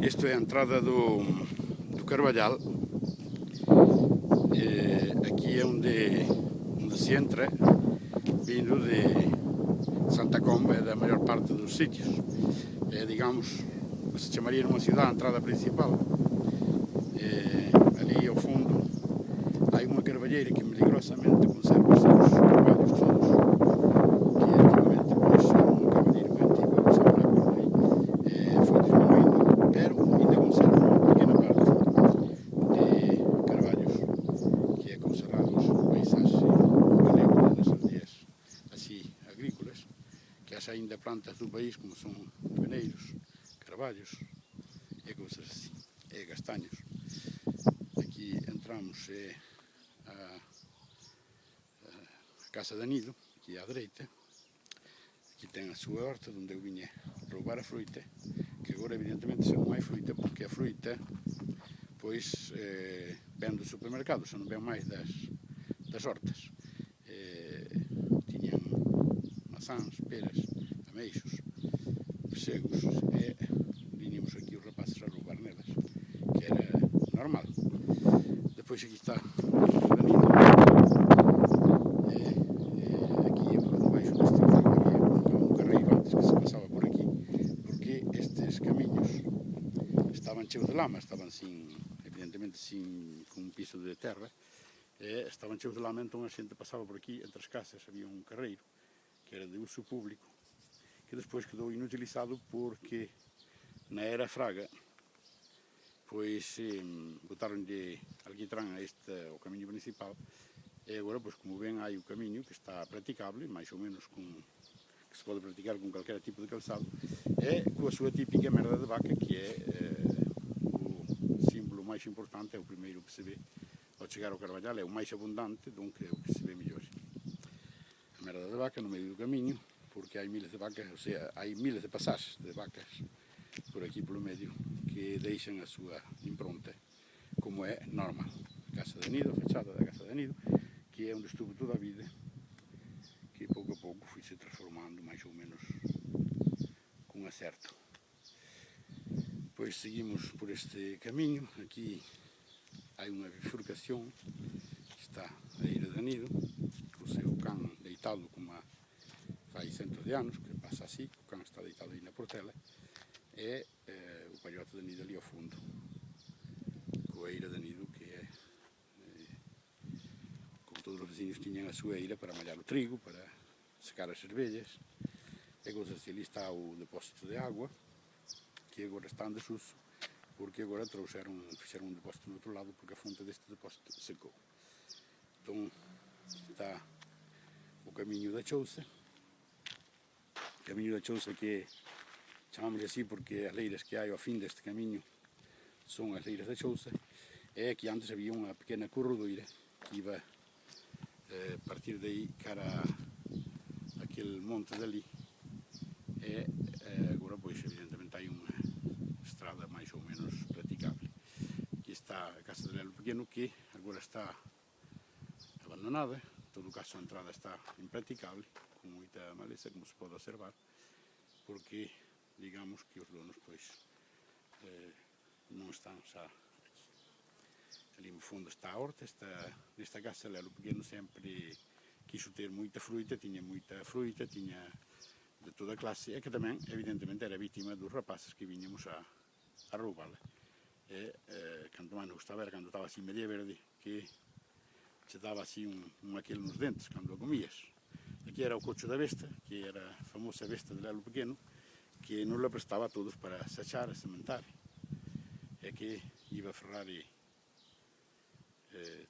Esta é a entrada do Carvalhal. Aqui é onde se entra, vindo de Santa Comba, é da maior parte dos sítios. É, digamos, se chamaria numa cidade a entrada principal. Ali ao fundo há uma carvalheira que milagrosamente conserva os seus trabalhos todos, que antigamente pois, era uma carvalheira muito antiga, não sabe lá por aí. Foi diminuindo, pero ainda conserva uma pequena parte de carvalhos que é conservados paisagens galego nas aldeias assim agrícolas, que há ainda plantas do país como são peneiros, carvalhos e coisas assim, e castanhos. Aqui entramos a Casa de Anido, aqui à direita. Aqui tem a sua horta, onde eu vinha roubar a fruta, que agora evidentemente não há fruta, porque a fruta pois vem do supermercado, só não vem mais das hortas. Tinham maçãs, peras, ameixos, pessegos, e vinhamos aqui os rapazes a roubar nelas, que era normal. Depois aqui está o Anido. Aqui abaixo deste havia um carreiro antes que se passava por aqui, porque estes caminhos estavam cheios de lama, estavam assim, evidentemente assim, com um piso de terra, estavam cheios de lama, então a gente passava por aqui, entre as casas havia um carreiro, que era de uso público, que depois quedou inutilizado porque na era Fraga, pois botaram de alquitrán ao caminho principal, e agora, pois, como ven, hai o caminho que está praticable, mais ou menos que se pode praticar com qualquer tipo de calçado, e coa súa típica merda de vaca, que é o símbolo máis importante, é o primeiro que se ve ao chegar ao Carvalhal, é o máis abundante, donc é o que se ve mellor. A merda de vaca no medio do caminho, porque hai miles de vacas, ou sea, hai miles de pasaxes de vacas por aquí polo medio que deixan a súa impronta, como é normal. Casa de Anido, fachada da Casa de Anido, que é onde estuve toda a vida, que pouco a pouco foi se transformando máis ou menos con acerto. Pois seguimos por este camiño, aquí hai unha bifurcación, está a Eira de Anido, co seu can deitado como fai centos de anos, que pasa así, o can está deitado aí na portela, e o pallote de Anido ali ao fundo, coa Eira de Anido, que é como todos os vecinos tiñan a súa eira para mallar o trigo, para secar as cervellas, e cousas así. Ali está o depósito de agua, que agora está en desuso, porque agora fixeron un depósito no outro lado, porque a fonte deste depósito secou. Entón, está o camiño da Chousa, que chamamos así porque as leiras que hai ao fin deste camiño son as leiras da Chousa, e aquí antes había unha pequena corredoira que iba a partir de aí cara a aquel monte dali, e agora pois evidentemente hai unha estrada máis ou menos praticable. Aquí está a Casa de Lelo Pequeno, que agora está abandonada, en todo caso a entrada está impraticable, con moita maleza, como se pode observar, porque digamos que os donos pois non están xa aquí. Ali no fundo está a horta, nesta casa Lelo Pequeno sempre quiso ter moita fruta, tiña de toda clase, e que tamén evidentemente era vítima dos rapaces que viñamos a roubala. E canto máis nos gustaba era cando estaba así media verde, que che daba así un aquel nos dentes cando a comías. Aquí era o cocho da besta, que era a famosa besta de Lelo Pequeno, que nos la prestaba a todos para sachar e sementar, e que iba a ferrar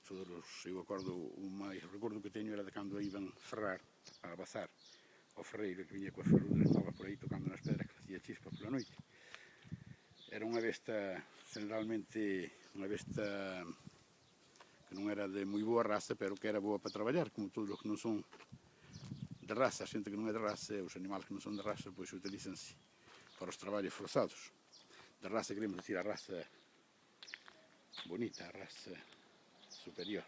todos os, eu acordo, o máis recordo que teño era de cando iban ferrar a bazar ao ferreiro, que viña coas ferruras novas por aí tocando nas pedras, que facía chispas pola noite. Era unha besta, generalmente unha besta que non era de moi boa raza, pero que era boa para traballar, como todos os que non son de raza, a xente que non é de raza, os animales que non son de raza, pois utilízanse para os traballos forzados. De raza queremos decir a raza bonita, a raza superior.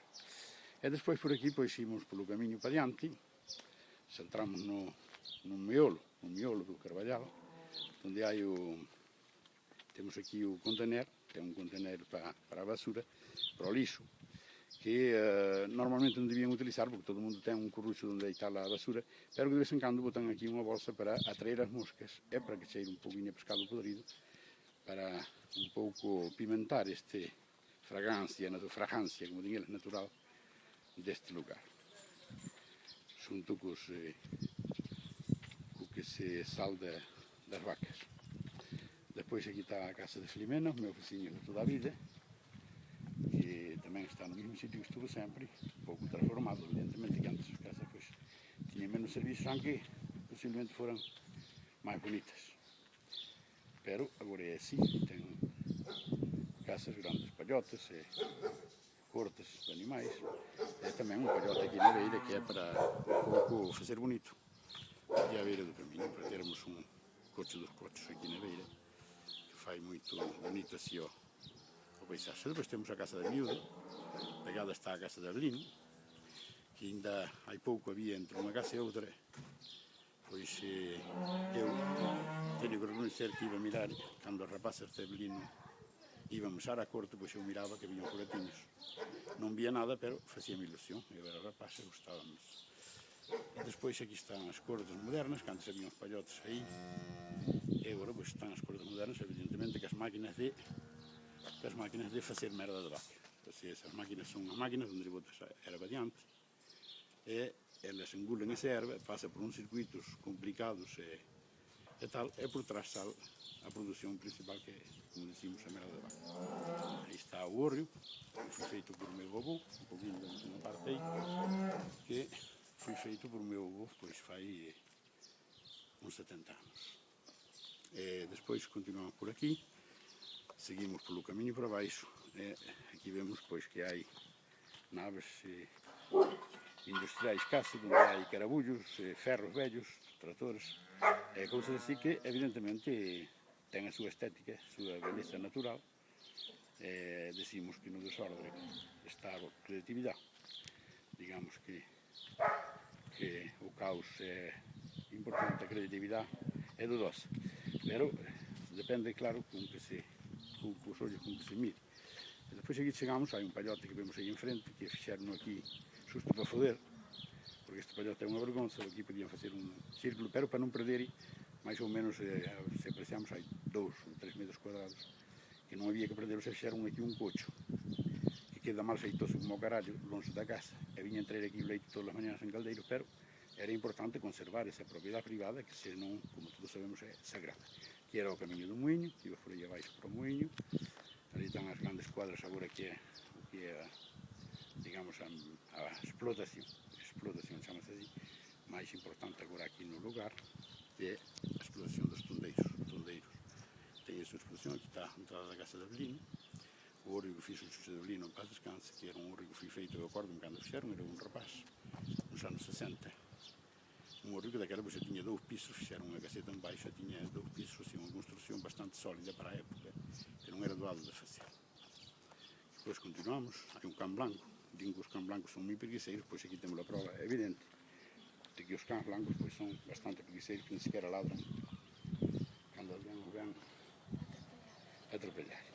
E despois por aquí pois imos polo camiño para diante, saltramos no miolo do Carvalhal, onde hai temos temos aqui o container, que é um container para a basura, para o lixo, que normalmente não deviam utilizar, porque todo mundo tem um corrucho onde deitar a basura, pero que de vez em quando botam aqui uma bolsa para atrair as moscas, é para que cheire um pouquinho a pescado podrido, para um pouco pimentar este fragancia, como dizem eles, natural deste lugar. Junto com o que se sal das vacas. Depois aqui está a casa de Filimena, o meu vizinho de toda a vida, que também está no mesmo sítio que estuvo sempre, um pouco transformado, evidentemente, que antes as casas pois, tinham menos serviços, aunque possivelmente foram mais bonitas. Pero agora é assim, tem casas grandes, palhotas, cortes de animais. É também um palhote aqui na beira, que é para um pouco fazer bonito. Aqui à beira do caminho, para termos um coche dos coches aqui na beira, que faz muito bonito assim o paisagem. Depois temos a casa da miúda, pegada está a casa de Avelino, que ainda há pouco havia entre uma casa e outra, pois eu tenho que reconhecer que iba a mirar, quando os rapazes de Avelino íbamos à corte, pois eu mirava que haviam curatinhos. Não via nada, pero fazia-me ilusão, eu era rapaz e gostava-me. E depois aqui estão as cortes modernas, que antes haviam os palhotes aí, e agora pois, estão as cortes modernas, evidentemente que as máquinas de fazer merda de vaca. Essas máquinas são as máquinas onde botas a erva adiante, e elas engolem essa erva, passa por uns circuitos complicados e tal, e por trás está a produção principal, que é, como dizíamos, a merda de vaca. Aí está o hórreo, que foi feito por meu avô, um pouquinho na parte aí, que foi feito por meu avô, pois faz uns 70 anos. E depois continuamos por aqui, seguimos pelo caminho para baixo, e aqui vemos pois que há naves industriais caça, onde há carabullos, ferros velhos, tratores, cousas assim que evidentemente têm a sua estética, a sua beleza natural. Decimos que no desordem está a criatividade. Digamos que o caos é importante, a criatividade é dudosa. Pero depende, claro, com os olhos com que se mire. E depois aqui chegamos, há um palhote que vemos aí em frente, que fixeram aqui justo para foder, porque este palhote é uma vergonha, aqui podiam fazer um círculo, pero para não perderem, mais ou menos, se apreciamos, há 2 ou 3 metros quadrados, que não havia que perder, se fixeram aqui um cocho, que queda mal feitoso como o caralho, longe da casa, e vinha entrar aqui o leite todas as manhãs em caldeiro, pero era importante conservar essa propriedade privada, que senão, como todos sabemos, é sagrada. Que era o caminho do moinho, que iba por aí abaixo para o moinho, ali estão as grandes quadras agora que é digamos, a explotação chama-se assim, mais importante agora aqui no lugar, é a explotação dos tondeiros. Tem a sua explotação, aqui está a entrada da casa de Avelino, o hórreo que fiz o Xuxa de Avelino, para descanse, que era um hórreo que foi feito, eu acordo-me quando fizeram, era um rapaz, nos anos 60, um hórreo que daquela já tinha 2 pisos, fizeram uma caseta em baixo, tinha 2 pisos, assim, uma construção bastante sólida para a época, que não era doado de fazer. Depois continuamos, há um cão branco, digo que os cães blancos são muito preguiçeiros, pois aqui temos a prova evidente de que os cães blancos pois, são bastante preguiçeiros, que nem sequer ladram quando alguém o vem atropellar.